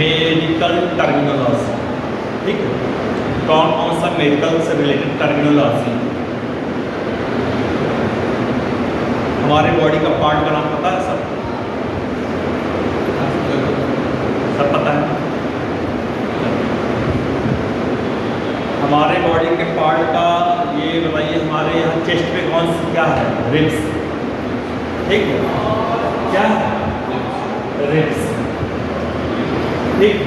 Medical terminology. ठीक है, कौन कौन सा मेडिकल से रिलेटेड टर्मिनोलॉजी? हमारे बॉडी का पार्ट का नाम पता है सब? सब पता है? हमारे बॉडी के पार्ट का ये बताइए, हमारे यहाँ चेस्ट पे कौन सी क्या है? रिब्स। ठीक है, क्या है? रिब्स। ठीक,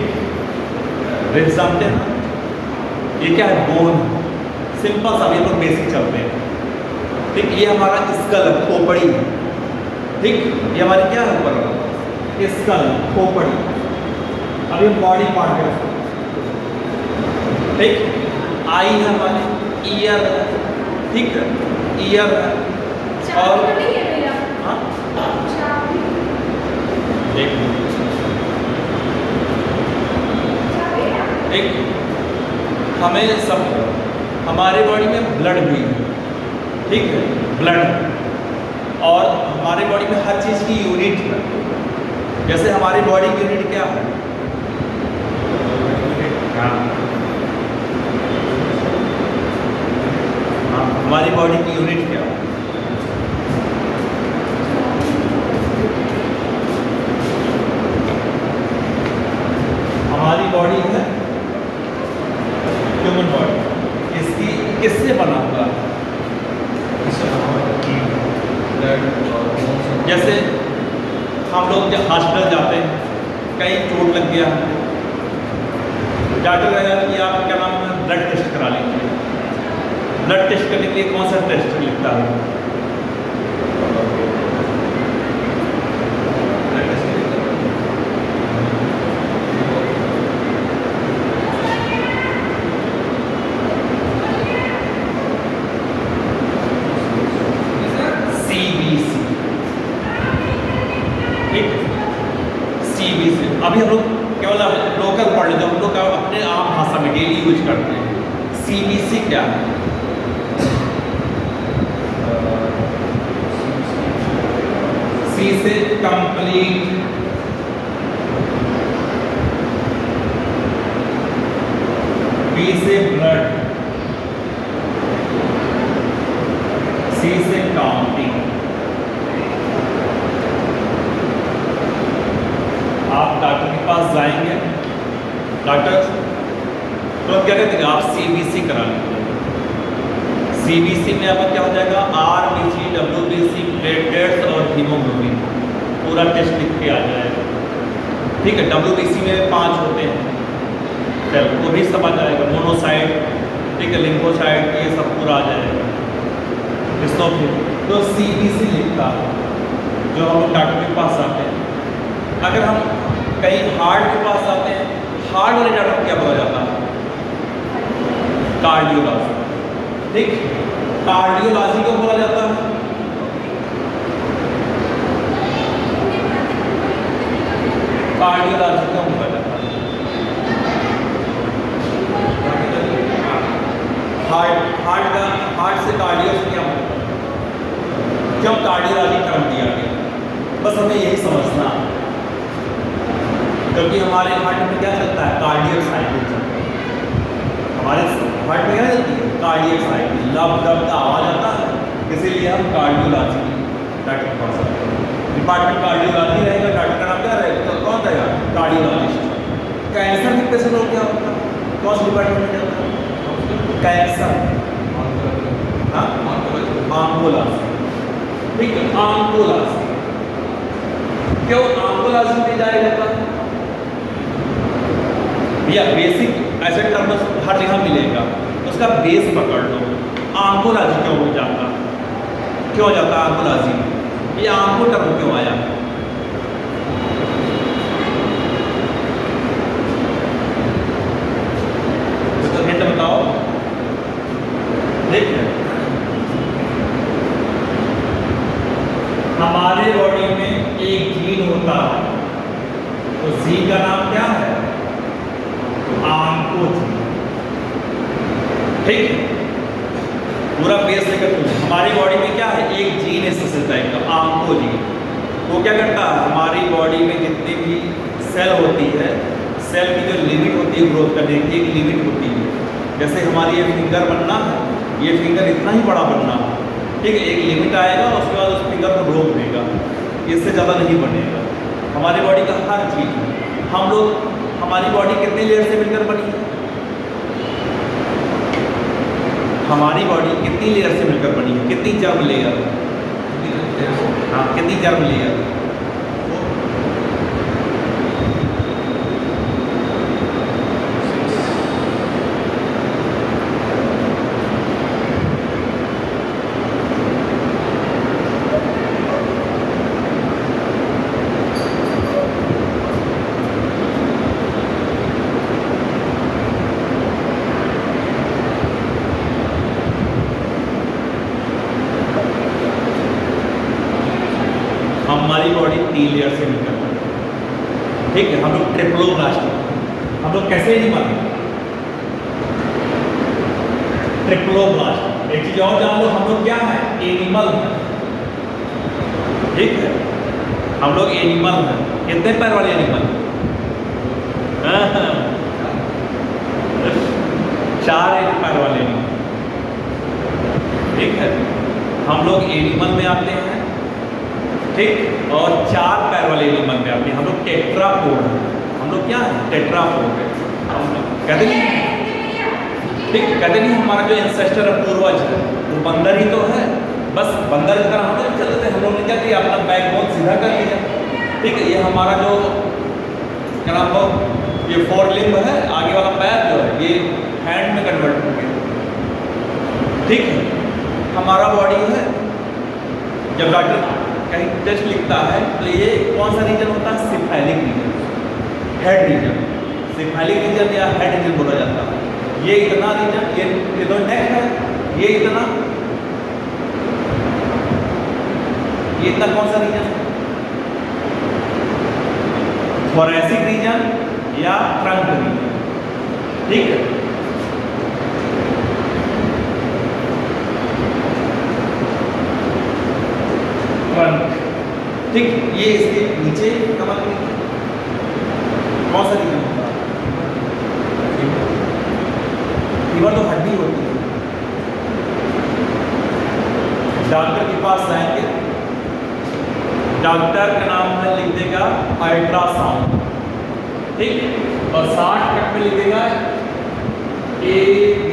रिब्स जानते हैं ना? ये क्या है? बोन। सिंपल सा, ये तो बेसिक चलते हैं। ठीक, ये हमारा स्कल है, खोपड़ी। ठीक, ये हमारी क्या है ऊपर? स्कल, खोपड़ी। अब ये बॉडी पार्ट है। ठीक, आई है हमारी, ईयर है। ठीक है, ईयर है। और हाँ, एक हमें सब हमारे बॉडी में ब्लड भी है। ठीक है, ब्लड। और हमारे बॉडी में हर चीज़ की यूनिट है। जैसे हमारी बॉडी की यूनिट क्या है? हमारी बॉडी की यूनिट क्या है? हमारी बॉडी है ह्यूमन बॉडी। इसकी किससे बना हुआ है? जैसे हम लोग जब हॉस्पिटल जाते हैं, कहीं चोट लग गया, डॉक्टर कहेगा कि आप क्या नाम है, ब्लड टेस्ट करा लीजिए। ब्लड टेस्ट करने के लिए कौन सा टेस्ट लिखता है? CBC। ठीक, CBC। अभी हम लोग केवल लोकल पढ़ लेते हैं, हम लोग अपने आम भाषा में डेली यूज करते हैं। CBC क्या है? C से कंप्लीट, B से ब्लड, C से काउंटिंग। आप डॉक्टर के पास जाएंगे, डॉक्टर तो क्या कहते हैं? आप CBC करा लीजिए। CBC में आपका क्या हो जाएगा? RBC, WBC, प्लेटलेट्स और हीमोग्लोबिन, पूरा टेस्ट लिख के आ जाएगा। ठीक है, WBC में 5 होते हैं, चलो वो भी सब आ जाएगा। मोनोसाइट, ठीक है, लिम्फोसाइट, ये सब पूरा आ जाएगा। तो CBC लिखता है जो हम डॉक्टर के पास आते हैं। अगर हम कहीं हार्ट के पास आते हैं, हार्ट वाले डॉक्टर को क्या बोला जाता है? कार्डियोलॉजी। ठीक, कार्डियोलॉजी को बोला जाता है। कार्डियोलॉजी क्यों बोला जाता है? हार्ट से कार्डियो से क्या होता है? क्यों कार्डियोलॉजी टर्म दिया गया? बस हमें यही समझना, क्योंकि हमारे हार्ट में क्या चलता है? कार्डियक साइकिल चलता है। हमारे हार्ट में क्या चलती है? कार्डियक साइकिल, लब दब का आवाज आता है, इसीलिए हम कार्डियोलॉजी डॉक्टर के पास आते हैं। डिपार्टमेंट कार्डियोलॉजी रहेगा, डॉक्टर का नाम क्या रहेगा? तो कौन रहेगा? कार्डियोलॉजिस्ट। कैंसर के पेशेंट को क्या होता है? कौन से डिपार्टमेंट में जाता है? कैंसर, हाँ, ऑन्कोलॉजी। ठीक है, ऑन्कोलॉजी। क्यों ऑन्कोलॉजी में जाया जाता है? भैया बेसिक ऐसे टर्म हर जगह मिलेगा, उसका बेस पकड़ लो। ऑन्कोलॉजी क्यों हो जाता? क्यों हो जाता ऑन्कोलॉजी? ये ऑन्को टर्म क्यों आया? तो हिंट बताओ। देखिए, हमारे बॉडी में एक जीन होता है, तो जीन का नाम क्या है? ऑन्कोजीन। ठीक है, पूरा बेस लेकर हमारी बॉडी में क्या है? एक जीन है स्पेशल टाइप का, ऑन्कोजीन। वो क्या करता है? हमारी बॉडी में जितनी भी सेल होती है, सेल की जो लिमिट होती है ग्रोथ करने की, एक लिमिट होती है। जैसे हमारी ये फिंगर बनना है, ये फिंगर इतना ही बड़ा बनना है, ठीक है, एक लिमिट आएगा, उसके बाद उस फिंगर को रोक देगा, इससे ज़्यादा नहीं बनेगा। हमारी बॉडी का हर चीज़, हम लोग, हमारी बॉडी कितने लेयर से मिलकर बनी है? हमारी बॉडी कितनी लेयर से मिलकर बनी है? कितनी जर्म लेयर? हाँ, कितनी जर्म लेयर? हमारी बॉडी 3 लेयर से मिलकर बनी है, ठीक है। हम लोग ट्रिप्लोब्लास्ट, हम लोग कैसे नहीं बने? ट्रिप्लोब्लास्ट। एक चीज और जान लो, हम लोग क्या है? एनिमल है, ठीक है, हम लोग एनिमल हैं। कितने पैर वाले एनिमल? 4 पैर वाले एनिमल, ठीक है। हम लोग एनिमल में आते हैं, ठीक, और 4 पैर वाले एनिमल में आते हैं। हम लोग टेट्रापोड हैं। हम लोग क्या है? टेट्रापोड है। हम लोग कहते नहीं, ठीक, कहते नहीं हमारा जो एंसेस्टर है, पूर्वज है, वो बंदर ही तो है। बस बंदर की तरह हम लोग चलते थे। हम लोग ने क्या किया? अपना बैकबोन सीधा कर लिया, ठीक है। ये हमारा जो क्या नाम हो, ये 4 लिम्ब है, आगे वाला पैर जो है ये हैंड में कन्वर्ट हो गया, ठीक है। हमारा बॉडी है, जब डॉक्टर कहीं टेस्ट लिखता है तो ये कौन सा रीजन होता है? Cephalic region, head region, cephalic region या हेड रीजन बोला जाता है। ये इतना रीजन, ये तो नेक है, ये इतना कौन सा रीजन? थोरैसिक रीजन या ट्रंक रीजन, ठीक है। ठीक, ये इसके नीचे कमर में कौन सा रीजन होता है? फीवर तो हड्डी होती है। डॉक्टर के पास जाएंगे, डॉक्टर का नाम है, लिख देगा अल्ट्रासाउंड, ठीक, और 60 कट में लिख देगा ABD,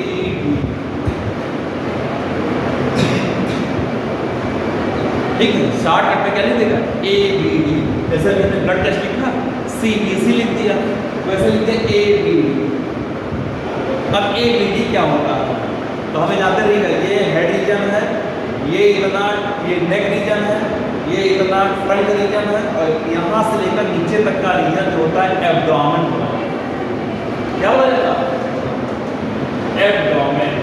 ठीक है। 60 कट में क्या लिख देगा? ABD। जैसे मैंने ब्लड टेस्ट लिखा, CBC लिख दिया, वैसे लिख दिया ABD। अब ABD क्या होता है? तो हमें जानते रहिएगा, ये हेड रीजन है, ये इतना, ये नेक रीजन है, ये इतना फ्रंट रीजन है, और यहाँ से लेकर नीचे तक का रीजन जो होता है एब्डोमेन होता है। क्या बोला जाता है? एब्डोमेन।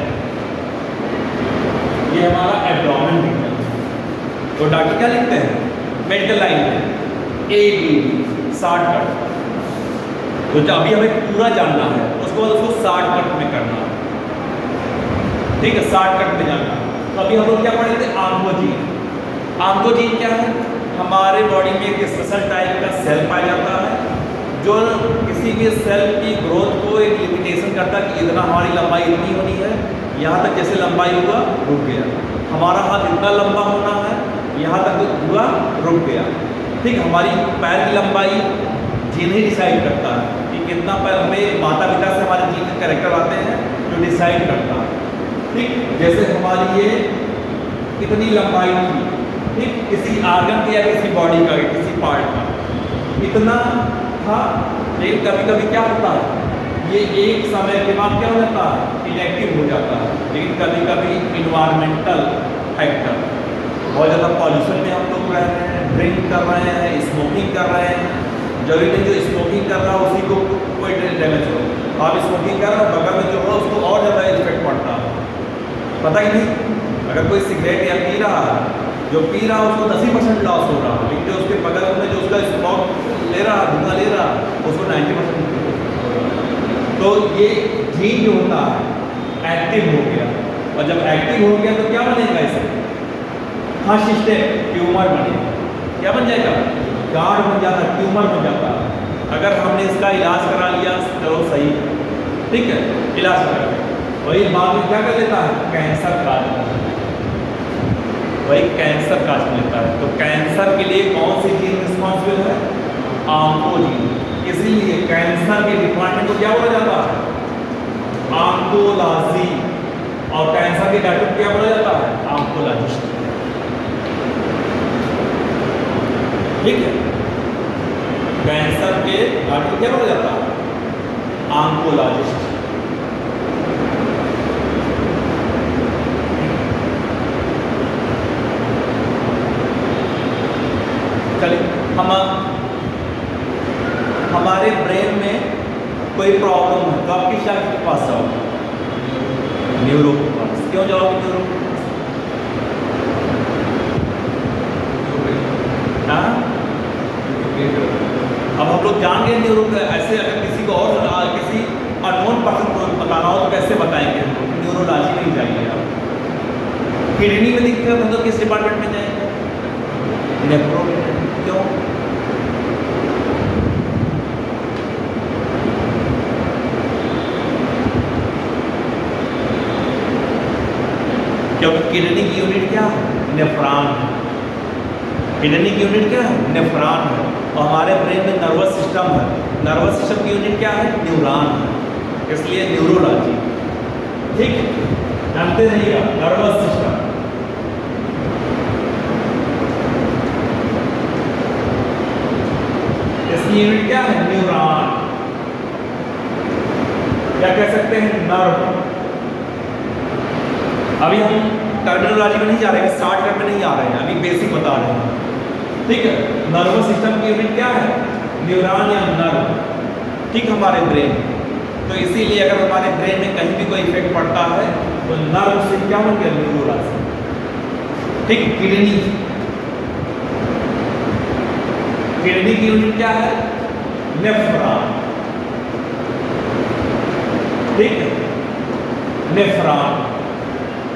ये हमारा एब्डोमेन रीजन। तो डॉक्टर क्या लिखते हैं मेडिकल लाइन में? ABD, 60 cut. तो जब अभी हमें पूरा जानना है, उसके बाद उसको 60 कट में करना है, ठीक है, 60 कट में जानना है। तो अभी हम लोग क्या पढ़े थे? ऑन्कोजीन। ऑन्कोजीन क्या है? हमारे बॉडी में एक स्पेशल टाइप का सेल पाया जाता है, जो किसी भी सेल की ग्रोथ को एक लिमिटेशन करता है कि इतना हमारी लंबाई इतनी होनी है, यहाँ तक जैसे लंबाई हुआ रुक गया, हमारा हाथ इतना लंबा होना है, यहाँ तक हुआ रुक गया, ठीक। हमारी पैर की लंबाई जीन ही डिसाइड करता है कि कितना पैर, हमें माता पिता से हमारे जीन के कैरेक्टर आते हैं जो डिसाइड करता है, ठीक। जैसे हमारी ये कितनी लंबाई थी, ठीक, किसी आर्गन की या किसी बॉडी का, किसी पार्ट का इतना था, लेकिन कभी कभी क्या होता है, ये एक समय के बाद क्या हो जाता है? इनएक्टिव हो जाता है। लेकिन कभी कभी इन्वायरमेंटल फैक्टर, बहुत ज़्यादा पॉल्यूशन में हम लोग रह रहे हैं, ड्रिंक कर रहे हैं, स्मोकिंग कर रहे हैं, जरूरी नहीं जो स्मोकिंग कर रहा है उसी को कोई डैमेज हो। आप स्मोकिंग कर रहे हो, बगल में जो हो उसको और ज़्यादा इफेक्ट पड़ता है, पता ही नहीं। अगर कोई सिगरेट या पी रहा है, जो पी रहा है उसको 80% लॉस हो रहा है, लेकिन जो उसके बगल में जो उसका स्मोक ले रहा, धुआं ले रहा, उसको 90%। तो ये जीन जो होता है एक्टिव हो गया, और जब एक्टिव हो गया तो क्या बनेगा इसे? हाँ, सिस्टम ट्यूमर बनेगा। क्या बन जाएगा? गाढ़ बन जाता है, ट्यूमर बन जाता है। अगर हमने इसका इलाज करा लिया चलो सही, ठीक है, इलाज करा लिया, वही बाद में क्या कर लेता है, कैंसर काट लेता है, वही कैंसर काट लेता है। तो कैंसर के लिए कौन सी जीन रिस्पॉन्सिबल है, ऑन्कोजीन। इसीलिए कैंसर के डिपार्टमेंट को क्या बोला जाता है, ऑन्कोलॉजी, और कैंसर के डॉक्टर को क्या बोला जाता है, ऑन्कोलॉजिस्ट, ठीक है। कैंसर के डॉक्टर को क्या बोला जाता है, ऑन्कोलॉजिस्ट। चलिए हमारे ब्रेन में कोई प्रॉब्लम है तो आप किस डॉक्टर के पास जाओगे, न्यूरो के पास। क्यों जाओगे न्यूरो? हाँ, अब हम लोग जान गए न्यूरो का। ऐसे अगर किसी को और किसी अननोन पर्सन को बताना हो तो कैसे बताएंगे? न्यूरोलॉजी में ही जाइए आप। किडनी में दिक्कत है तो किस डिपार्टमेंट में जाएंगे, नेफ्रो। क्यों? क्योंकि किडनी की यूनिट क्या है, नेफ्रॉन है। किडनी की यूनिट क्या है, नेफ्रॉन है। और हमारे ब्रेन में नर्वस सिस्टम है, नर्वस सिस्टम की यूनिट क्या है, न्यूरॉन है। इसलिए न्यूरोलॉजी, ठीक है, जानते रहिएगा नर्वस सिस्टम। इसकी यूनिट क्या है, न्यूरॉन, क्या कह सकते हैं, नर्व। अभी हम टर्मिनोलॉजी में नहीं जा रहे हैं, शॉर्टकट में नहीं आ रहे हैं, अभी बेसिक बता रहे हैं, ठीक है। नर्वस सिस्टम की यूनिट क्या है, न्यूरॉन या नर्व, ठीक, हमारे ब्रेन। तो इसीलिए अगर हमारे ब्रेन में कहीं भी कोई इफेक्ट पड़ता है तो नर्व से क्या हो गया, न्यूरोलॉजी, ठीक। किडनी, किडनी की यूनिट क्या है, नेफ्रॉन, ठीक है, नेफ्रॉन।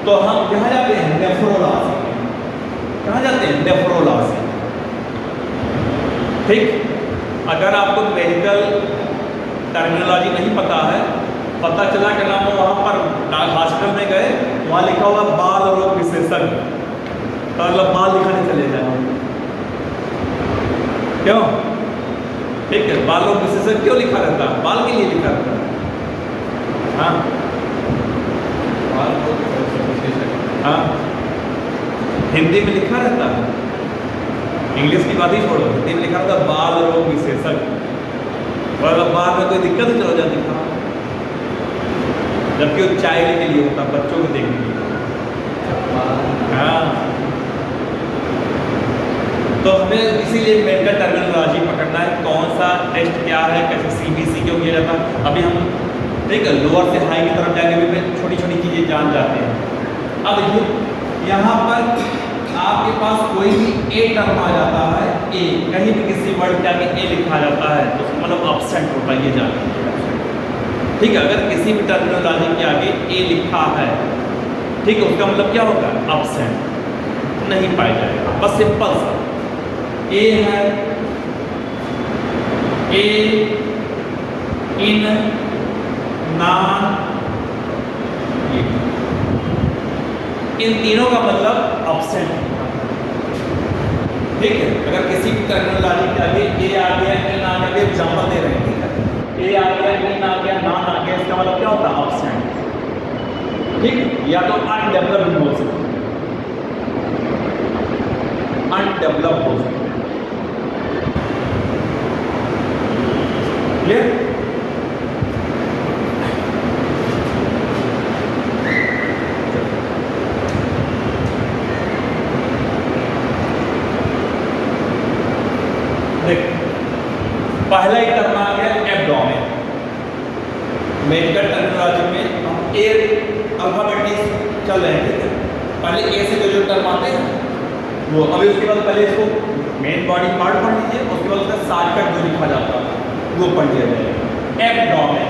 तो हम कहाँ जाते हैं, नेफ्रोलॉजी। कहाँ जाते हैं, नेफ्रोलॉजी, ठीक। अगर आपको मेडिकल टर्मिनोलॉजी नहीं पता है, पता चला कि नाम वहाँ पर हॉस्पिटल में गए, वहाँ लिखा हुआ बाल रोग विशेषज्ञ, तो मतलब बाल दिखाने चले जाए, क्यों, ठीक है। बाल रोग विशेषज्ञ क्यों लिखा रहता है, बाल के लिए लिखा रहता है, हाँ, बाल रोग विशेषज्ञ, हाँ, हिंदी में लिखा रहता है, इंग्लिश की बात ही छोड़ो, हिंदी में लिखा रहता है बाल रोग विशेषज्ञ। और अगर बाल में कोई दिक्कत ही चलो जाती है, जबकि वो चाइल्ड के लिए होता, बच्चों को देखने के लिए, हाँ। तो हमें इसीलिए मेडिकल टर्मिनोलॉजी पकड़ना है, कौन सा टेस्ट क्या है, कैसे CBC क्यों किया जाता है। अभी हम, ठीक है, लोअर से हाई की तरफ जाएंगे भी छोटी छोटी चीज़ें जान जाते हैं। अब देखिए यहाँ पर आपके पास कोई भी ए टर्म आ जाता है, ए कहीं भी किसी वर्ड के आगे ए लिखा जाता है तो मतलब एब्सेंट होता है, ये जान लीजिए, ठीक है। अगर किसी भी टर्मिनोलॉजी के आगे ए लिखा है, ठीक है, उसका मतलब क्या होगा, एब्सेंट, नहीं पाया जाएगा। बस सिंपल सा ए है, ए, इन, नॉन, इन तीनों का मतलब एब्सेंट, ठीक है। अगर किसी भी टर्मिनोलॉजी के आगे ए आ गया, इन आ गया, एग्जांपल दे रहे हैं, ठीक है, ए आ गया, इन आ गया, नॉन आ गया, इसका मतलब क्या होता है, एब्सेंट, ठीक है। या तो अनडेवलप्ड बोल सकते हैं, अनडेवलप्ड बोल सकते हैं, क्लियर। पहला ही टर्म आ गया एब्डोमेन। मेडिकल टर्मिनोलॉजी में हम ए अल्फाबेटिक चल रहे हैं, ठीक है। पहले ए से जो टर्म आते हैं वो, अभी उसके बाद पहले इसको मेन बॉडी पार्ट पढ़ लीजिए, उसके बाद उसका शॉर्टकट जो लिखा जाता है वो पढ़ लिया जाएगा, एब्डोमेन,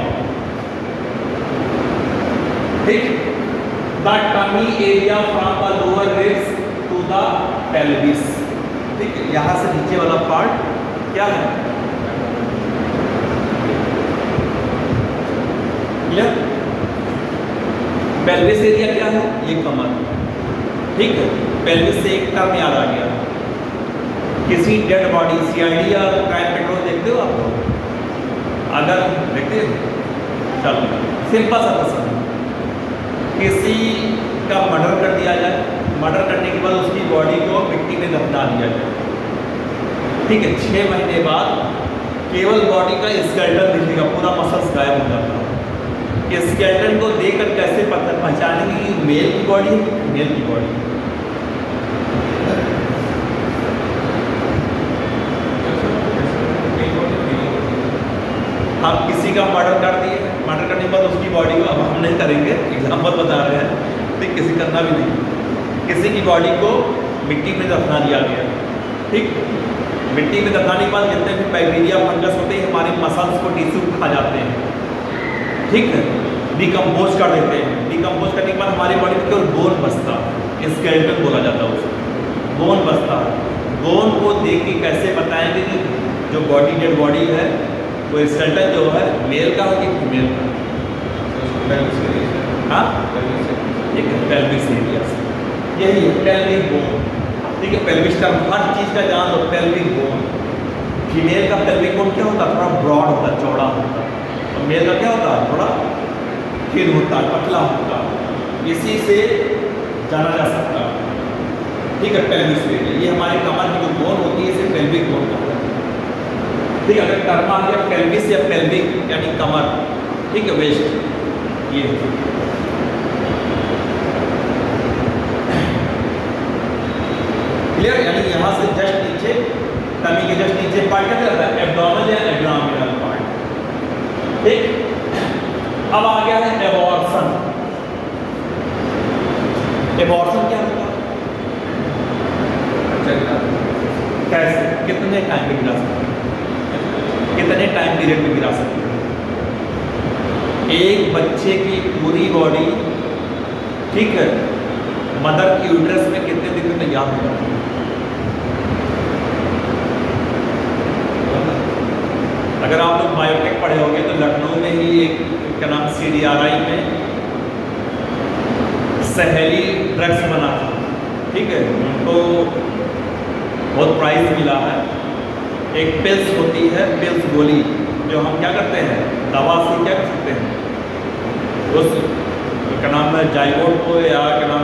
ठीक। The tummy area from the lower ribs to the pelvis, ठीक है। यहाँ से नीचे वाला पार्ट क्या है, क्लियर? पेल्विस एरिया क्या है? ये कमर, ठीक है। पेल्विस से एक टर्म याद आ गया, किसी डेड बॉडी सीआईडी या क्राइम पेट्रोल देखते हो आप लोग? अगर देखते हो, चलो सिंपल सा क्वेश्चन, किसी का मर्डर कर दिया जाए, मर्डर करने के बाद उसकी बॉडी को मिट्टी में दफना दिया जाए, ठीक है। 6 महीने बाद केवल बॉडी का स्केलेटन दिखेगा, पूरा मसल्स गायब हो जाता है। स्केलेटन को देखकर कैसे पता पहचानेंगे कि मेल की बॉडी है कि फीमेल की बॉडी है? हम किसी का मर्डर कर दिए, मर्डर करने के बाद उसकी बॉडी को, अब हम नहीं करेंगे, एग्जाम्पल बता रहे हैं, ठीक, किसी करना भी नहीं, किसी की बॉडी को मिट्टी में दफना दिया गया, ठीक। मिट्टी में दफनाने के बाद जितने भी बैक्टीरिया फंगस होते हैं हमारे मसल्स को, टिश्यू खा जाते हैं, ठीक है, डिकम्पोज कर देते हैं। डिकम्पोज करने के बाद हमारी बॉडी में केवल बोन बचता है, स्केलेटन बोला जाता है उसको, बोन बचता है। बोन को देख के कैसे बताएंगे कि जो बॉडी डेड बॉडी है वो स्केलेटन जो है मेल का हो कि फीमेल का? हाँ, ठीक है, पेल्विस एरिया से, यही है पेल्विक बोन, ठीक है। पेल्विस टर्म हर चीज़ का जान लो, पेल्विक बोन। फीमेल का पेल्विक बोन क्या होता है? थोड़ा ब्रॉड होता है, चौड़ा होता है, और मेल का क्या होता है? थोड़ा थिन होता है, पतला होता है, इसी से जाना जा सकता है, ठीक है। पेल्विस एरिया ये हमारे कमर की जो बोन होती है इसे पेल्विक बोन कहते हैं, ठीक है। अगर टर्म आ गया पेल्विस या पेल्विक यानी कमर, ठीक है, वेस्ट, ये क्लियर? यानी यहाँ से जस्ट नीचे, टमी के जस्ट नीचे पार्ट क्या रहता है? एब्डोमेन या एब्डोमिनल पार्ट, ठीक। अब आ गया है एबॉर्शन। एबॉर्शन क्या होता है? कैसे, कितने टाइम में गिरा सकते हैं, कितने टाइम पीरियड में गिरा सकते हैं? एक बच्चे की पूरी बॉडी, ठीक है, मदर की यूट्रस में कितने दिन में तैयार हो जाती है? अगर आप लोग बायोटेक पढ़े होंगे तो लखनऊ में ही एक क्या नाम CDRI में सहेली ड्रग्स बना था, ठीक है, उनको बहुत प्राइज मिला है। एक पिल्स होती है, पिल्स गोली, जो हम क्या करते हैं, दवा से क्या कर सकते हैं, उस क्या नाम है जाइगोट को या क्या नाम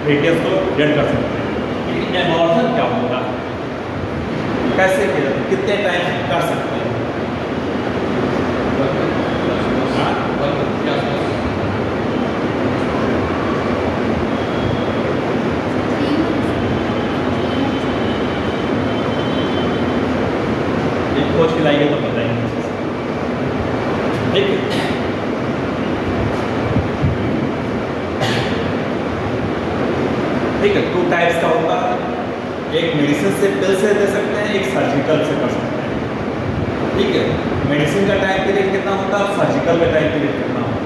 फेटस को डेड कर सकते हैं। लेकिन एबॉर्शन क्या होगा, कैसे किया, कितने टाइम कर सकते हैं? खोज खिलाइए तो बताएंगे, ठीक है। ठीक है, 2 टाइप्स का होता है, एक मेडिसिन से पिल से दे सकते हैं, एक सर्जिकल से कर सकते हैं, ठीक है। मेडिसिन का टाइम पीरियड कितना होता है, सर्जिकल का टाइम पीरियड कितना होता है,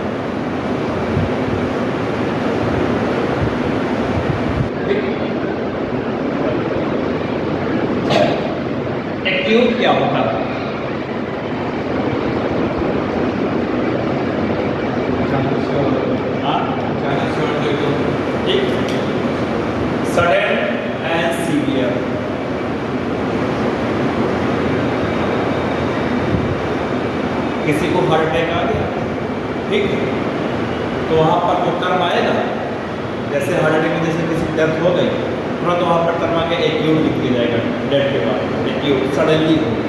एक्यूट क्या होता है? सडन एंड सीवियर, किसी को हार्ट अटैक आ गया, ठीक है, तो वहाँ पर जो टर्म आएगा, जैसे हार्ट अटैक में जैसे किसी डेथ हो गई, तुरंत वहाँ पर टर्म आके एक्यूट लिख दिया जाएगा, डेथ के बाद एक्यूट सडनली हो गया।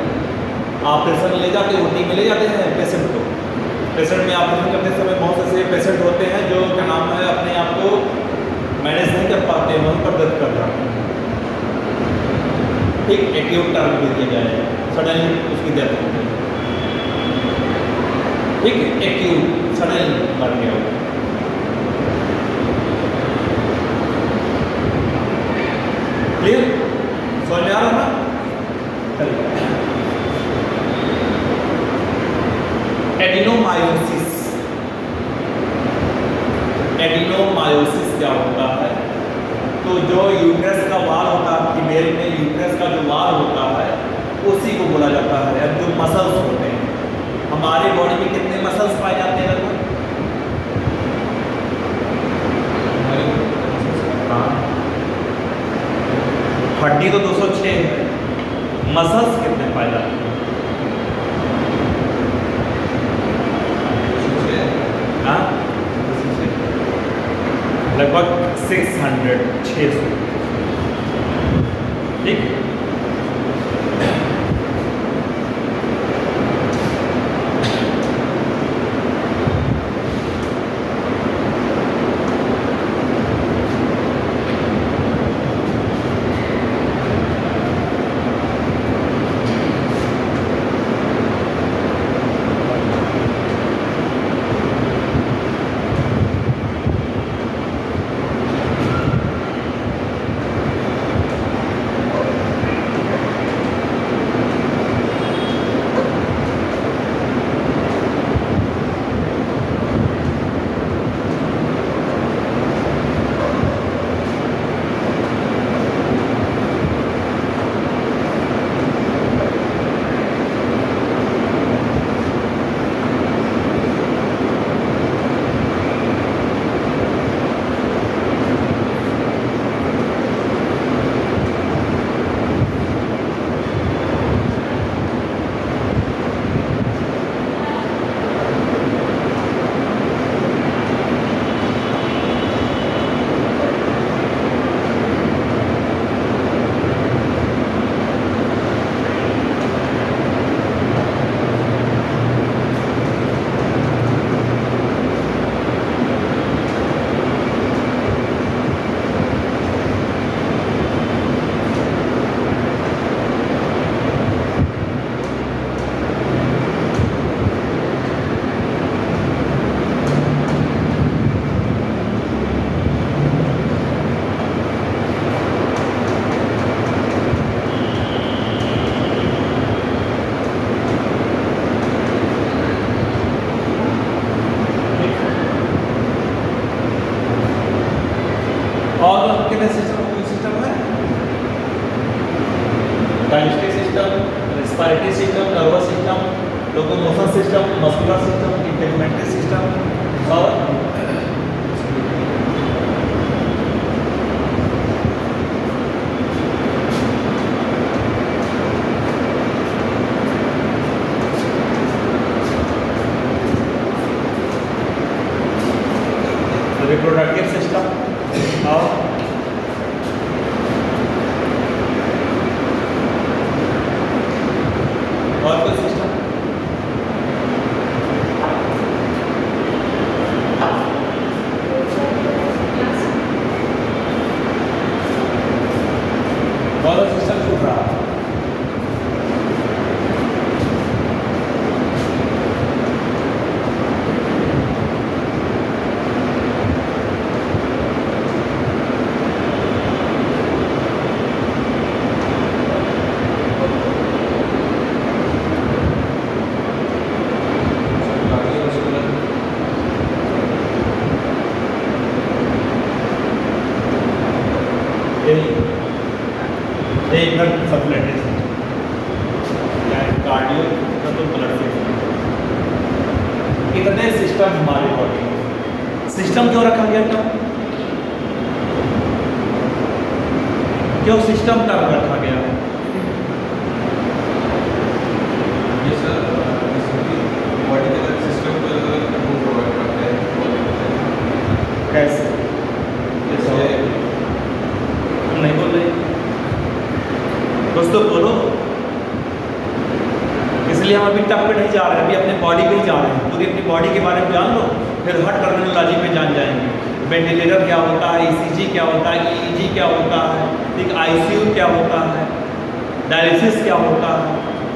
ऑपरेशन ले जाते, OT में ले जाते हैं पेशेंट को, पेशेंट में ऑपरेशन करते समय बहुत ऐसे पेशेंट होते हैं जो क्या नाम है अपने आप को मैनेज नहीं कर पाते, वहीं पर डेथ कर जाते हैं, ठीक। एक्यूट टर्म दे दिया जाएगा, सडनली उसकी डेथ हो गई, ठीक है, एक्यूट सडनली मर गया होगा। क्लियर, समझ में आ रहा ना? एडिनोमायोसिस, एडिनोमायोसिस क्या होता है? तो जो यूट्रस का वाल होता है, फीमेल में यूट्रस का जो वाल होता है उसी को बोला जाता है, जो मसल्स होते हैं। हमारे बॉडी में कितने मसल्स पाए जाते हैं? मसल्स कितने पाए जाते हैं? हाँ, लगभग 600 ठीक। और कितने सिस्टम है? Digestive system, respiratory system, nervous system, locomotion system, muscular system, integumentary system और रिप्रोडक्टिव सिस्टम और कोई सिस्टम? और सिस्टम छूट रहा है। एक ब्लड सर्कुलेटरी सिस्टम, कार्डियो तो ब्लड सिस्टम, इतने सिस्टम हमारी बॉडी में। सिस्टम क्यों रखा गया था? क्यों सिस्टम टर्म रखा गया? ये सर बॉडी के सिस्टम को प्रोवाइड करते हैं। कैसे? जैसे तुम नहीं बोल रहे दोस्तों, बोलो। इसलिए हम अभी टप पे नहीं जा रहे हैं, अभी अपने बॉडी पे ही जा रहे हैं। पूरी अपनी बॉडी के बारे में जान लो, फिर हर टर्मिनोलॉजी में जान जाएंगे। वेंटिलेटर क्या होता है, ईसीजी क्या होता है, ईईजी क्या होता है, ठीक, आईसीयू क्या होता है, डायलिसिस क्या होता है,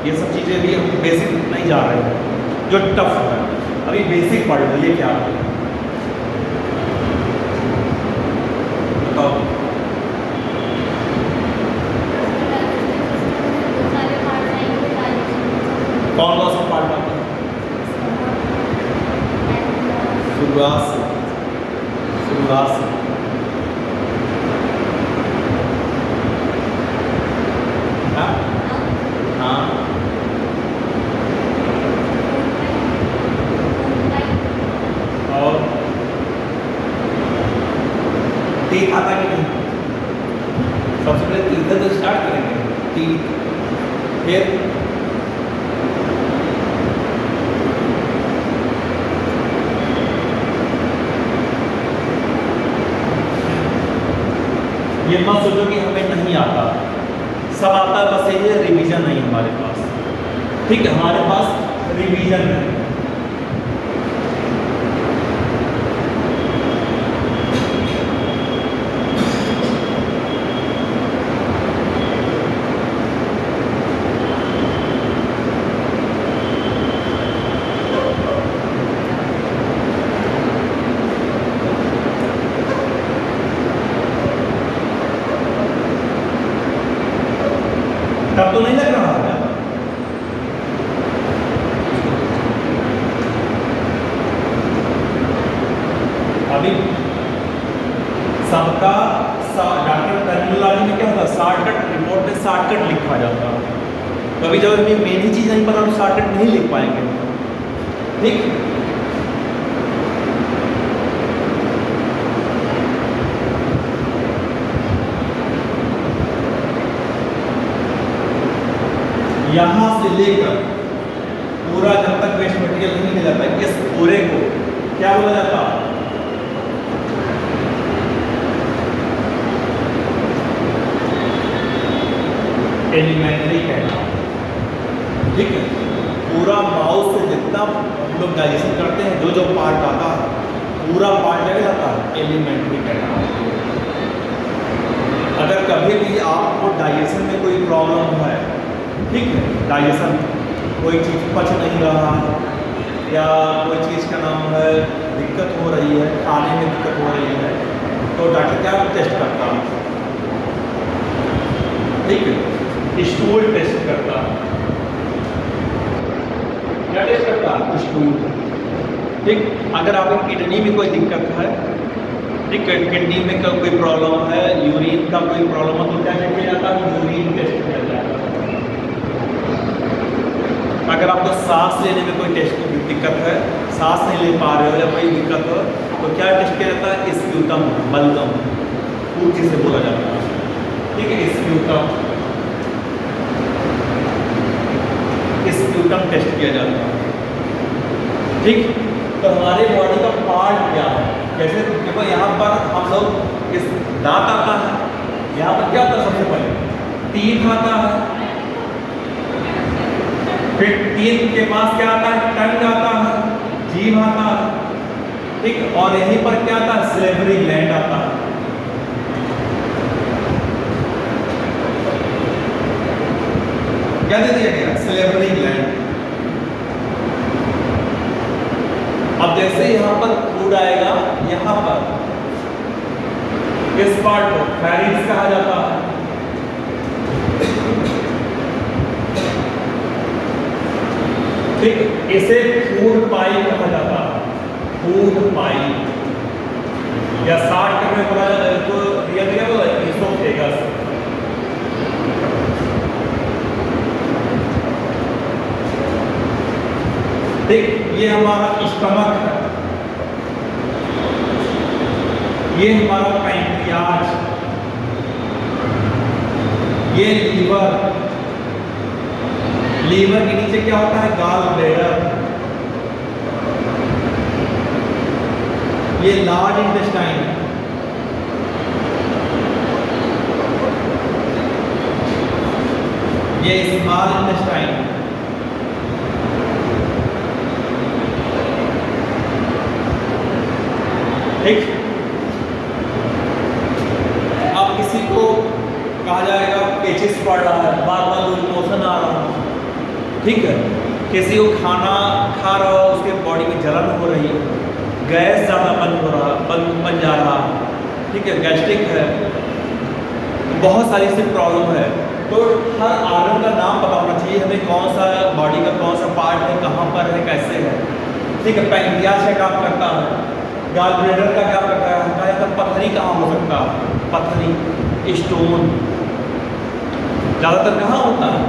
ये सब चीज़ें भी हम बेसिक नहीं जा रहे हैं, जो टफ है। अभी बेसिक पढ़ लो, ये क्या है बताओ। कौन कौन सा पार्ट आता है? शुरुआत से हाँ हाँ और टीथ आता कि नहीं? सबसे पहले टीथ से स्टार्ट करेंगे। टीथ फिर ये मत सोचो कि हमें नहीं आता, सब आता है, बस ये रिवीजन नहीं हमारे पास। ठीक है, हमारे पास रिवीजन है। तब तो नहीं लग रहा है अभी सबका डॉक्टर टर्मिनोलॉजी में क्या होता है, शॉर्टकट रिपोर्ट में शॉर्टकट लिखा जाता है। कभी जब हमें मेन ही चीज़ नहीं पता तो शॉर्टकट नहीं लिख पाएंगे। ठीक, यहाँ से लेकर पूरा जब तक वेस्ट मटेरियल नहीं मिल जाता, इस पूरे को क्या बोला जाता है, एलिमेंट्री कहना। ठीक है, पूरा माउस से जितना हम लोग डाइजेशन करते हैं, जो जो पार्ट आता है पूरा पार्ट क्या जाता है, एलिमेंट्री कहना। अगर कभी भी आपको डाइजेशन में कोई प्रॉब्लम है, ठीक है, डाइजेशन कोई चीज़ पच नहीं रहा है या कोई चीज़ का नाम है दिक्कत हो रही है, खाने में दिक्कत हो रही है, तो डॉक्टर क्या टेस्ट करता है, ठीक है, स्टूल टेस्ट करता है। क्या टेस्ट करता है, स्टूल। ठीक, अगर आपकी किडनी में कोई दिक्कत है, ठीक है, किडनी में कोई प्रॉब्लम है, यूरिन का कोई प्रॉब्लम है, तो क्या चेक किया जाता है, यूरिन टेस्ट किया जाता है। अगर आपको सांस लेने में कोई टेस्ट दिक्कत है, सांस नहीं ले पा रहे हो या कोई दिक्कत हो, तो क्या टेस्ट किया जाता है, स्प्यूटम, बलगम, वो जिसे बोला जाता है। ठीक है, स्प्यूटम टेस्ट किया जाता है। ठीक, तो हमारे बॉडी का पार्ट क्या है, जैसे देखो यहाँ पर हम लोग इस दांत आता है, यहाँ पर क्या होता है, सबसे पहले टीथ आता है, फिर टीथ के पास क्या आता है, टंग आता है, जीभ आता है। ठीक, और यहीं पर क्या आता है, सैलिवरी ग्लैंड आता है। क्या दे दिया गया, सैलिवरी ग्लैंड। अब जैसे यहाँ पर फूड आएगा, यहाँ पर इस पार्ट को फैरिंक्स कहा जाता है। ठीक, इसे फूड पाइप कहा जाता है, फूड पाइप, या 60 में बोला जाता है तो रियल क्या बोला, इसोफेगस। ठीक, ये हमारा स्टमक है, ये हमारा पैंक्रियाज, ये लीवर, लीवर के नीचे क्या होता है, गॉल ब्लैडर, ये लार्ज इंटेस्टाइन, ये स्मॉल इंटेस्टाइन, ठीक। अब किसी को कहा जाएगा पेचिस पड़ रहा है, बार बार लूज मोशन आ रहा है, ठीक है, किसी को खाना खा रहा हो, उसके बॉडी में जलन हो रही है, गैस ज़्यादा बन जा रहा है, ठीक है, गैस्ट्रिक है, बहुत सारी ऐसी प्रॉब्लम है। तो हर आर्गन का नाम पता होना चाहिए हमें, कौन सा बॉडी का कौन सा पार्ट है, कहाँ पर है, कैसे है। ठीक है, पैंक्रियाज का काम करता है, गॉल ब्लैडर का क्या करता है, हमारे तो पथरी कहाँ हो सकता है, पथरी, स्टोन ज़्यादातर कहाँ होता है,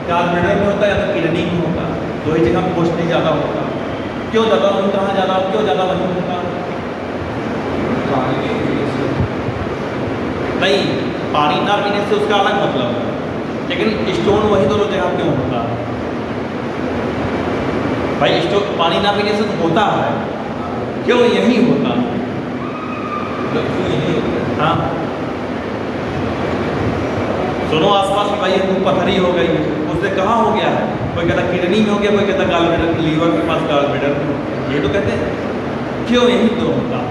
गॉल ब्लैडर में होता है या तो किडनी में होता है, दो ही जगह मोस्टली ज़्यादा होता है। क्यों ज़्यादा, कहाँ ज़्यादा, क्यों ज़्यादा वहीं होता है, नहीं, पानी ना पीने से उसका अलग मतलब है, लेकिन स्टोन वही दोनों जगह क्यों होता है भाई? स्टोन पानी ना पीने से तो होता है, क्यों यही होता है? मतलब क्यों यही होता है? हाँ सुनो आसपास में भाई मुँह पथरी हो गई, उससे कहाँ हो गया है? कोई कहता किडनी में हो गया, कोई कहता गाल ब्लैडर, लीवर के पास गाल ब्लैडर, ये तो कहते हैं क्यों यही तो होता है।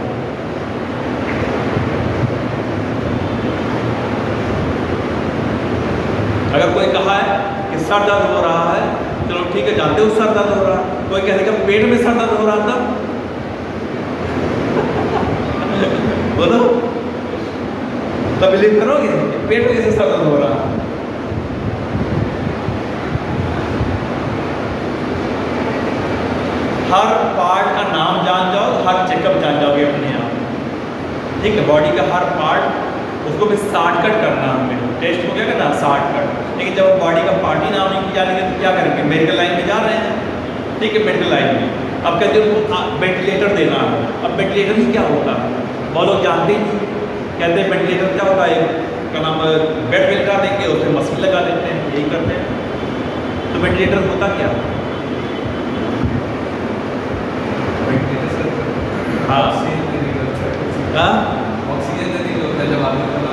अगर कोई कहा है कि सर दर्द हो रहा है, चलो ठीक है जानते हो सर दर्द हो रहा है, कोई कहेगा पेट में सर दर्द हो रहा था बोलो तब बिलीव करोगे कि पेट में कैसे सर दर्द हो रहा है? हर पार्ट का नाम जान जाओ, हर चेकअप जान जाओगे अपने आप, ठीक है? बॉडी का हर पार्ट उसको भी शॉर्टकट करना, हमें टेस्ट हो गया करना शॉर्टकट। लेकिन जब बॉडी का पार्ट ही नाम नहीं जानेंगे तो क्या करेंगे? मेडिकल लाइन में जा रहे हैं, ठीक है? मेडिकल लाइन में अब कहते हो वेंटिलेटर देना है। अब वेंटिलेटर ही क्या होता है? बहुत लोग जानते ही नहीं, कहते हैं वेंटिलेटर क्या होता है, क्या नाम बेड पे लगा देंगे, उसमें मशीन लगा देते हैं, यही करते हैं। तो वेंटिलेटर होता क्या? हाँ ऑक्सीजन नहीं होता है जब आपने बोला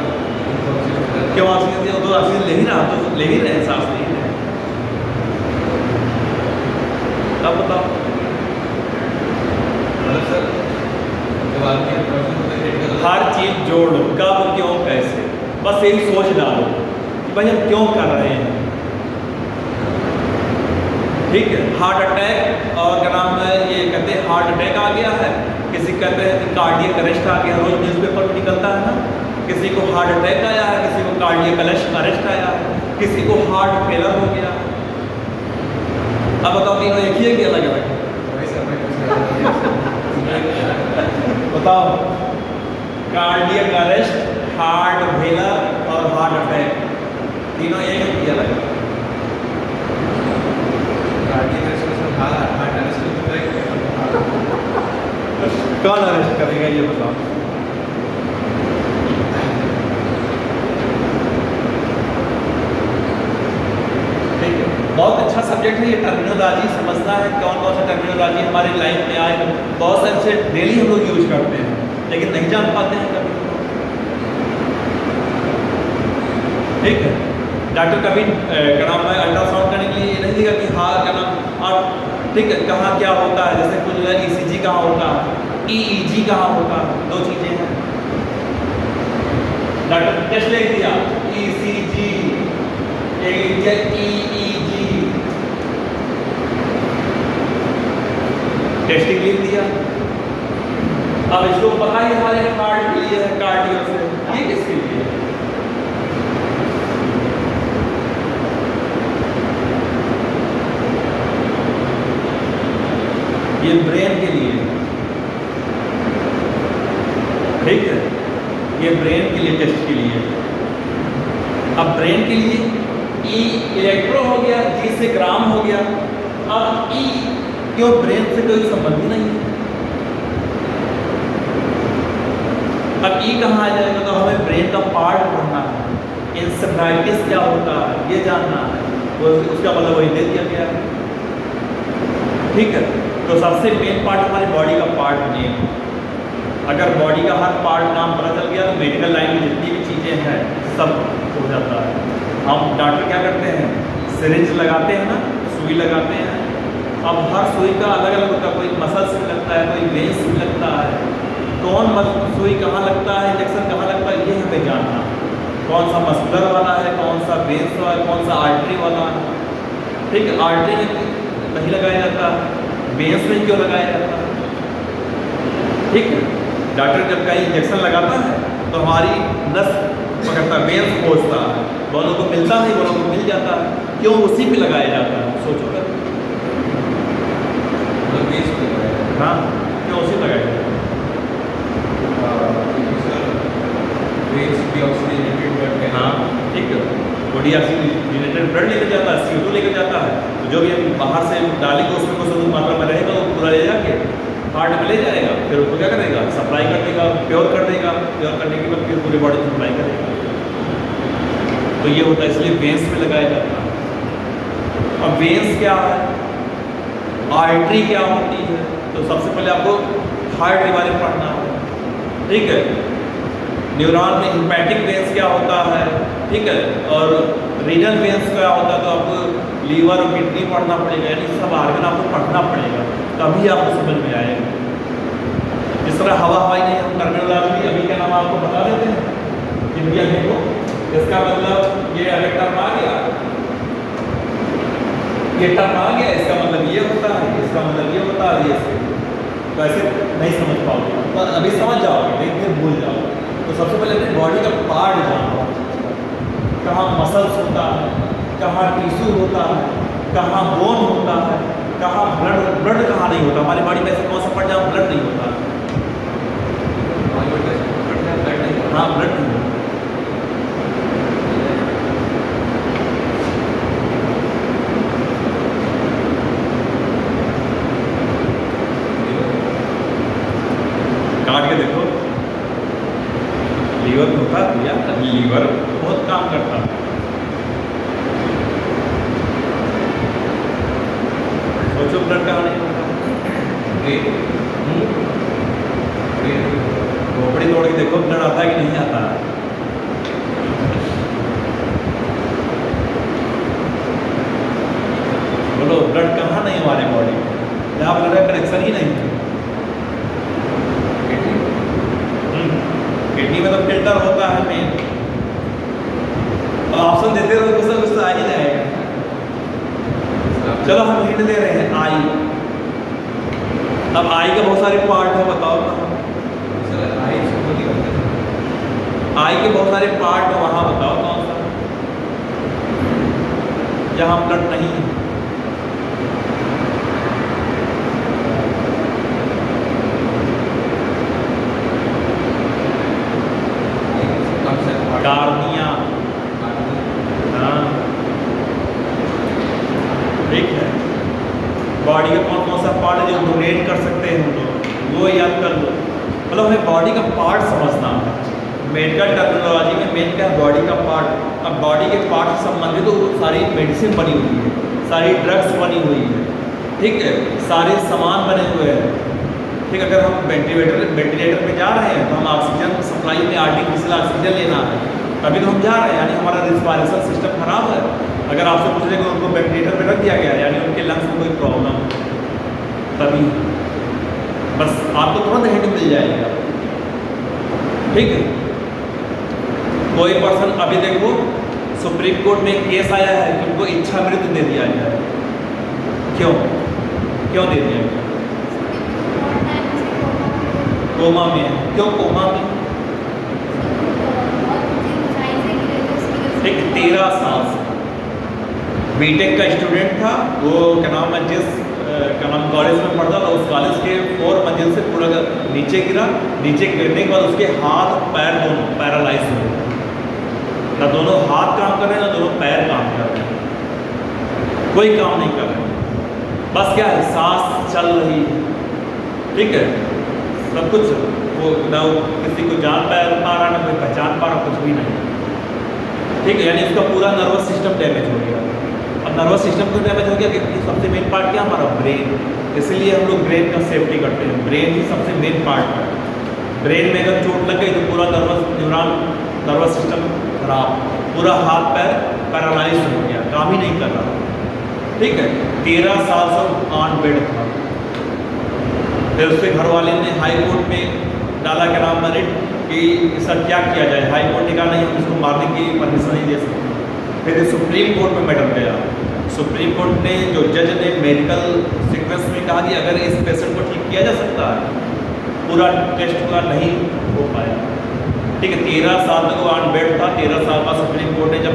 क्यों ऑक्सीजन दिया? तो ऑक्सीजन ले ही रहा, तो ले ही रहे, सांस ले ही रहे। अब बताओ मतलब सर जब आपकी ऑपरेशन होता है हर चीज जोड़ लो, कब क्यों कैसे, बस यही सोच डालो कि भाई हम क्यों कर रहे हैं, ठीक है? हार्ट अटैक और क्या नाम है ये कहते हैं हार्ट अटैक आ गया है, किसी कहते हैं कि कार्डियक अरेस्ट आ गया, रोज न्यूज़पेपर में निकलता है ना, किसी को हार्ट अटैक आया है, किसी को कार्डियक अरेस्ट आया है, किसी को हार्ट फेलर हो गया। अब बताओ तीनों एक ही है कि अलग अलग? बताओ कार्डियक अरेस्ट, हार्ट फेलर और हार्ट अटैक तीनों एक है कि अलग? कौन अरेस्ट करेगा ये बताओ? ठीक है, बहुत अच्छा सब्जेक्ट है ये, टर्मिनोलॉजी समझना है, कौन कौन सा टर्मिनोलॉजी हमारी लाइफ में आए, बहुत सारे से डेली हम लोग यूज करते हैं लेकिन नहीं जान पाते हैं कभी, ठीक है? डॉक्टर कभी क्या नाम है अल्ट्रासाउंड करने के लिए ये नहीं देगा कि हाँ क्या नाम और ठीक है कहाँ क्या होता है, जैसे कुछ ECG कहाँ होता है, EEG कहाँ होता है, दो चीजें हैं। डॉक्टर टेस्ट लिख दिया ECG, एक लिख दिया EEG, टेस्टिंग लिख दिया। अब इसको पता ही हमारे कार्ड के लिए है, कार्डियो से, ये किसके लिए है? ये ब्रेन के लिए, ठीक है? ये ब्रेन के लिए, टेस्ट के लिए। अब ब्रेन के लिए E इलेक्ट्रो हो गया, G से ग्राम हो गया। अब E क्यों ब्रेन से कोई संबंध ही नहीं है। अब E कहाँ आ जाएगा? तो हमें ब्रेन का पार्ट पढ़ना है, इंसेफ्लाइटिस क्या होता है ये जानना है, वो उसका मतलब वही दे दिया गया है, ठीक है? तो सबसे मेन पार्ट हमारी बॉडी का पार्ट नेम, अगर बॉडी का हर पार्ट नाम पता चल गया तो मेडिकल लाइन में जितनी भी चीज़ें हैं सब हो जाता है। हम डॉक्टर क्या करते हैं, सिरिंज लगाते हैं ना, सुई लगाते हैं। अब हर सुई का अलग अलग होता है, कोई मसल्स में लगता है, कोई वेन्स में लगता है, कौन सुई कहाँ लगता है, इंजेक्शन कहाँ लगता है, ये हमें जानना, कौन सा मस्कुलर वाला है, कौन सा वेन्स वाला है, कौन सा आर्टरी वाला है, ठीक है? आर्टरी में नहीं लगाया जाता, वेन्स में क्यों लगाया जाता है, ठीक है? डॉक्टर जब कहीं इंजेक्शन लगाता है तो हमारी नस पकड़ता है, वेन्स खोजता है, दोनों को मिलता है, दोनों को मिल जाता है, क्यों उसी पे लगाया जाता है? सोचो कर, हाँ क्यों उसी लगाया जाता है? हाँ ठीक है, बॉडी ऑक्सीजनेटेड ब्लड लेकर जाता है, CO2 लेकर जाता है, तो जो भी हम बाहर से डालेंगे उसमें कुछ मात्रा में रहेगा, वो पूरा ले जाके हार्ट में ले जाएगा, फिर उसको क्या करेगा, सप्लाई कर देगा, प्योर कर देगा, प्योर करने के बाद फिर पूरे बॉडी सप्लाई करेगा। तो ये होता है, इसलिए वेंस में लगाया जाता है। अब वेंस क्या है, आर्टरी क्या होती है, तो सबसे पहले आपको हार्ट के बारे में पढ़ना है, ठीक है। न्यूरॉन में हिपैटिक वेंस क्या होता है, ठीक है, और रीनल वेंस क्या होता है, तो आपको लीवर और किडनी पढ़ना पड़ेगा, यानी सब आर्गन आपको पढ़ना पड़ेगा, तभी आपको समझ में आएगा। जिस तरह हवा हवाई नहीं हम टर्मिनोलॉजी अभी क्या नाम आपको बता देते हैं इंडिया में, को इसका मतलब ये अगर टर्म आ गया, ये टर्म आ गया, इसका मतलब ये होता है, इसका मतलब ये होता है, ये तो ऐसे नहीं समझ पाओगे, पर अभी समझ जाओगे लेकिन फिर भूल जाओगे। तो सबसे पहले अपने बॉडी का पार्ट जानो, कहाँ मसल्स होता है, कहाँ टिश्यू होता है, कहाँ बोन होता है, कहाँ ब्लड कहाँ नहीं होता। हमारी बॉडी में ऐसे कौन सा पार्ट जहाँ ब्लड नहीं होता, हाँ ब्लड नहीं होता। काट के देखो, लीवर में होता है या लीवर बहुत काम करता है। सोचो ब्लड कहाँ नहीं होता, खोपड़ी तोड़ के देखो ब्लड आता है कि नहीं आता है। बोलो ब्लड कहाँ नहीं हमारे बॉडी में, जहाँ ब्लड का कनेक्शन ही नहीं है। किडनी में तो फिल्टर होता है मेन, और ऑप्शन देते रहो कुछ ना कुछ तो आ ही जाएगा। चलो हम हिंट दे रहे हैं, आई। अब आई के बहुत सारे पार्ट है, बताओ ना, आई के बहुत सारे पार्ट है, वहाँ बताओ कौन सा जहाँ ब्लड नहीं है। कार्निया, हाँ ठीक है। बॉडी का कौन कौन सा पार्ट है जो डोनेट कर सकते हैं हम लोग, वो याद कर लो। मतलब हमें बॉडी का पार्ट समझना है। मेडिकल टेक्नोलॉजी में मेन क्या है, बॉडी का पार्ट। अब बॉडी के पार्ट से संबंधित तो सारी मेडिसिन बनी हुई है, सारी ड्रग्स बनी हुई है, ठीक है, सारे सामान बने हुए हैं, ठीक। अगर हम वेंटिलेटर में जा रहे हैं तो हम ऑक्सीजन सप्लाई में आर्टिफिशियल ऑक्सीजन लेना है, अभी तो हम जा रहे हैं, यानी हमारा रिस्पायरेशन सिस्टम खराब है। अगर आपसे पूछ रहे कि उनको वेंटिलेटर में रख दिया गया है, यानी उनके लंग्स में कोई प्रॉब्लम, तभी बस आपको तुरंत हिंट मिल जाएगा, ठीक है। कोई पर्सन, अभी देखो सुप्रीम कोर्ट में केस आया है कि उनको इच्छा मृत्यु दे दिया गया है। क्यों क्यों दे दिया गया? कोमा में है। क्यों कोमा में? एक 13 साल से बीटेक का स्टूडेंट था, वो क्या नाम है, जिस क्या नाम कॉलेज में पढ़ता था, उस कॉलेज के 4 मंजिल से पूरा नीचे गिरा। नीचे गिरने के बाद उसके हाथ पैर दोनों पैरालाइज हुए, ना दोनों हाथ काम कर रहे हैं ना दोनों पैर काम कर रहे हैं, कोई काम नहीं कर रहे, बस क्या है, सांस चल रही है, ठीक है, सब कुछ। वो ना किसी को जान पा रहा, ना कोई पहचान पा रहा, कुछ भी नहीं, ठीक है। यानी उसका पूरा नर्वस सिस्टम डैमेज हो गया। अब नर्वस सिस्टम क्यों डैमेज हो गया? क्योंकि सबसे मेन पार्ट क्या हमारा ब्रेन, इसलिए हम लोग ब्रेन का सेफ्टी करते हैं। ब्रेन ही सबसे मेन पार्ट है। ब्रेन में अगर चोट लग गई तो पूरा नर्वस सिस्टम खराब, पूरा हाथ पैर पैरालाइज हो गया, काम ही नहीं कर रहा, ठीक है। 13 साल से ऑन बेड था। फिर उसके घर वाले ने हाई कोर्ट में डाला क्या नाम रिट कि सर क्या किया जाए। हाई कोर्ट ने कहा नहीं, हम इसको मारने की परमिशन नहीं दे सकते। फिर सुप्रीम कोर्ट में मैटर गया। सुप्रीम कोर्ट ने, जो जज ने मेडिकल सीक्वेंस में कहा कि अगर इस पेशेंट को ठीक किया जा सकता है, पूरा टेस्ट पूरा नहीं हो पाया, ठीक है। 13 साल तक वो ऑन बेड था। 13 साल बाद सुप्रीम कोर्ट ने जब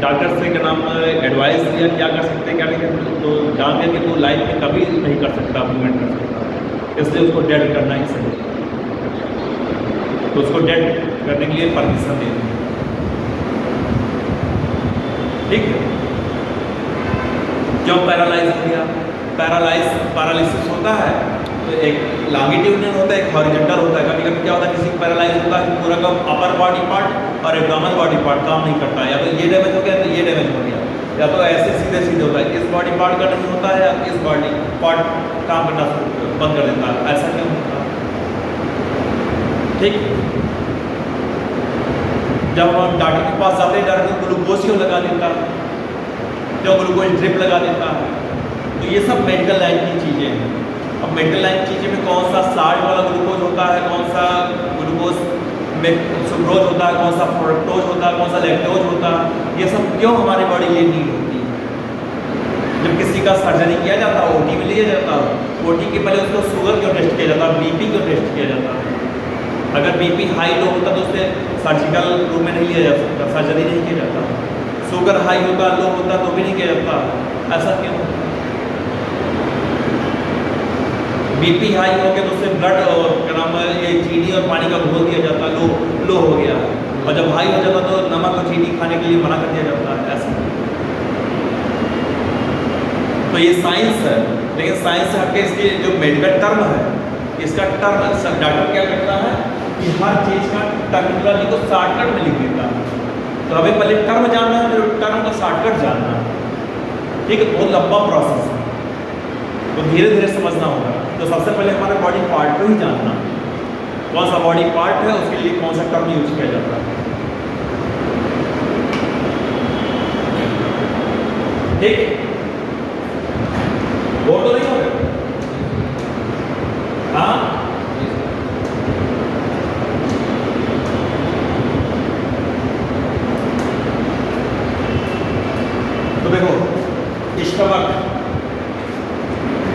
डॉक्टर से क्या नाम एडवाइस दिया क्या कर सकते हैं क्या नहीं कर सकते, तो जान गया कि वो लाइफ में कभी नहीं कर सकता, मूवमेंट कर सकता, इसलिए उसको डेड करना ही सही, तो उसको डेड करने के लिए परमिशन दे दी, ठीक है। क्यों पैरालाइज हो गया? पैरालिसिस होता है तो एक लॉन्गिट्यूडिनल होता है, एक हॉरिजॉन्टल होता है। कभी कभी क्या होता है, किसी को पैरालाइज होता है, पूरा का अपर बॉडी पार्ट और एब्डोमिनल बॉडी पार्ट काम नहीं करता है, या तो ये डैमेज हो गया तो ये डैमेज हो गया, या तो ऐसे सीधे सीधे होता है, इस बॉडी पार्ट का नहीं होता है या इस बॉडी पार्ट काम करना बंद कर देता है। ऐसा क्यों होता है? ठीक, जब हम डॉक्टर के पास जाते हैं, डॉक्टर ग्लूकोज क्यों लगा देता है, जो ग्लूकोज ड्रिप लगा देता है। तो ये सब मेडिकल लाइन की चीज़ें हैं। अब मेडिकल लाइन की चीज़ें में कौन सा साल्ट वाला ग्लूकोज होता है, कौन सा ग्लूकोज में सुक्रोज होता है, कौन सा फ्रुक्टोज होता है, कौन सा लैक्टोज होता है, ये सब क्यों हमारी बॉडी के लिए नीड होती है। जब किसी का सर्जरी किया जाता है, ओटी में लिया जाता है, ओटी के पहले उसको शुगर क्यों टेस्ट किया जाता है, बीपी क्यों टेस्ट किया जाता है। अगर बीपी हाई लो होता तो उसे सर्जिकल रूम में नहीं लिया जा सकता, सर्जरी नहीं किया जाता। शुगर हाई होता, लो होता तो भी नहीं किया जाता। ऐसा क्यों? बीपी हाई हो गया तो उससे ब्लड और क्या नाम है, ये चीनी और पानी का घोल दिया जाता, लो हो गया, और जब हाई हो जाता तो नमक और चीनी खाने के लिए मना कर दिया जाता है। ऐसा तो ये साइंस है, लेकिन साइंस से हटके इसके जो मेडिकल टर्म है, इसका टर्म डॉक्टर क्या करता है कि हर चीज़ का टर्मिनोलॉजी को शॉर्टकट में लिख देता है। तो हमें पहले टर्म जानना है, फिर टर्म का शॉर्टकट जानना है। ठीक है, बहुत लंबा प्रोसेस है, तो धीरे धीरे समझना होगा। तो सबसे पहले हमारे बॉडी पार्ट को ही जानना, कौन सा बॉडी पार्ट है, उसके लिए कौन सा टर्म यूज किया जाता है। ठीक, वो तो नहीं हो गया। हाँ, तो देखो स्टमक,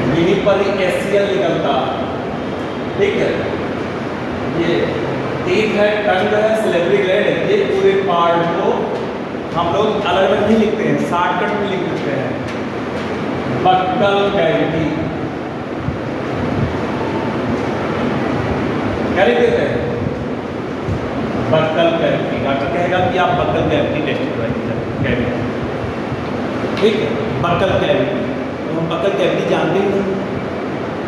यहीं पर ही एससीएल निकलता, ठीक है। ये टीथ है, टंग है, सैलिवरी ग्लैंड है, ये पूरे पार्ट को हम लोग अलग अलग नहीं लिखते हैं, शॉर्टकट में लिख देते हैं। बक्कल कैविटी क्या लिख देते हैं? Buccal cavity. डॉक्टर कहेगा कि आप बक्कल कैविटी टेस्ट करवाइए, ठीक है, बक्कल कैविटी। तो हम बक्कल कैविटी जानते ही नहीं,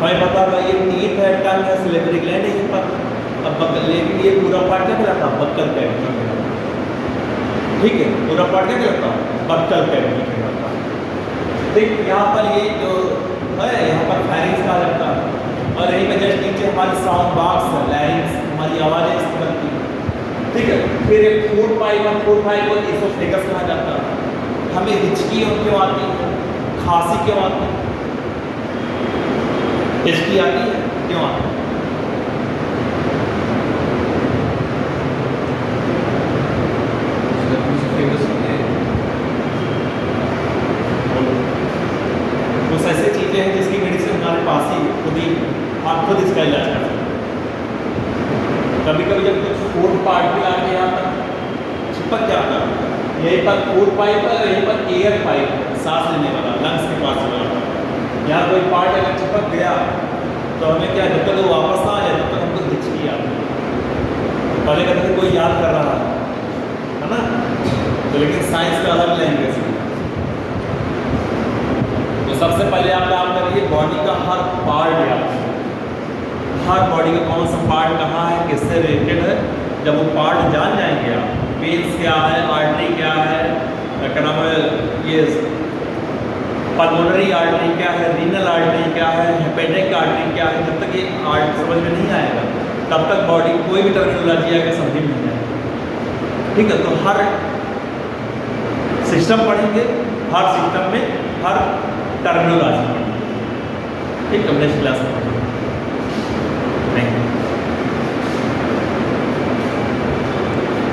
हमें पता है ये टीथ है, टंग है, सैलिवरी ग्लैंड है, ये पर अब बक्कल, लेकिन ये पूरा पार्ट क्या कहलाता है? बक्कल कैविटी कहलाता है। ठीक है, पूरा पार्ट क्या कहलाता है? बक्कल कैविटी कहलाता है। ठीक, यहाँ पर ये जो है, यहाँ पर फायरिंग्स कहा जाता है, और यहीं पर जस्ट नीचे हमारी साउंड बॉक्स है, लैरिंग्स, हमारी आवाज़ें इस करती है। ठीक है, फिर एक फूड पाइप है, फूड पाइप को इसोफेगस कहा जाता है। हमें हिचकी क्यों आती है, खांसी क्यों आती है, हिचकी आती है क्यों आती है? कुछ ऐसी चीज़ें हैं जिसकी मेडिसिन हमारे पास ही खुद ही, आप खुद इसका इलाज कर सकते हैं। कभी कभी जब कुछ फूड पार्ट भी आके यहाँ पर चिपक जाता है, यहीं पर फूड पाइप है, यहीं पर एयर पाइप है, सांस लेने वाला, लंग्स के पास वाला, यहाँ कोई पार्ट अगर चिपक गया तो हमें क्या, जब तक वो वापस ना आ जाए तब तक हमको हिचकी आती है। पहले कहते थे कोई याद कर रहा है ना, तो लेकिन साइंस का अलग लैंग्वेज है। तो सबसे पहले आप काम करिए, बॉडी का हर पार्ट याद करिए, हर बॉडी का कौन सा पार्ट कहाँ है, किससे रिलेटेड है। जब वो पार्ट जान जाएंगे आप, वेन्स क्या है, आर्टरी क्या है, क्या नाम है, ये पल्मोनरी आर्टरी क्या है, रीनल आर्टरी क्या है, हेपेटिक आर्टरी क्या है, जब तक ये आर्ट समझ में नहीं आएगा तब तक बॉडी कोई भी टर्मिनोलॉजी आएगा समझ में नहीं आएगा। ठीक है, तो हर सिस्टम पढ़ेंगे, हर सिस्टम में हर टर्मिनोलॉजी। ठीक है, नेक्स्ट क्लास में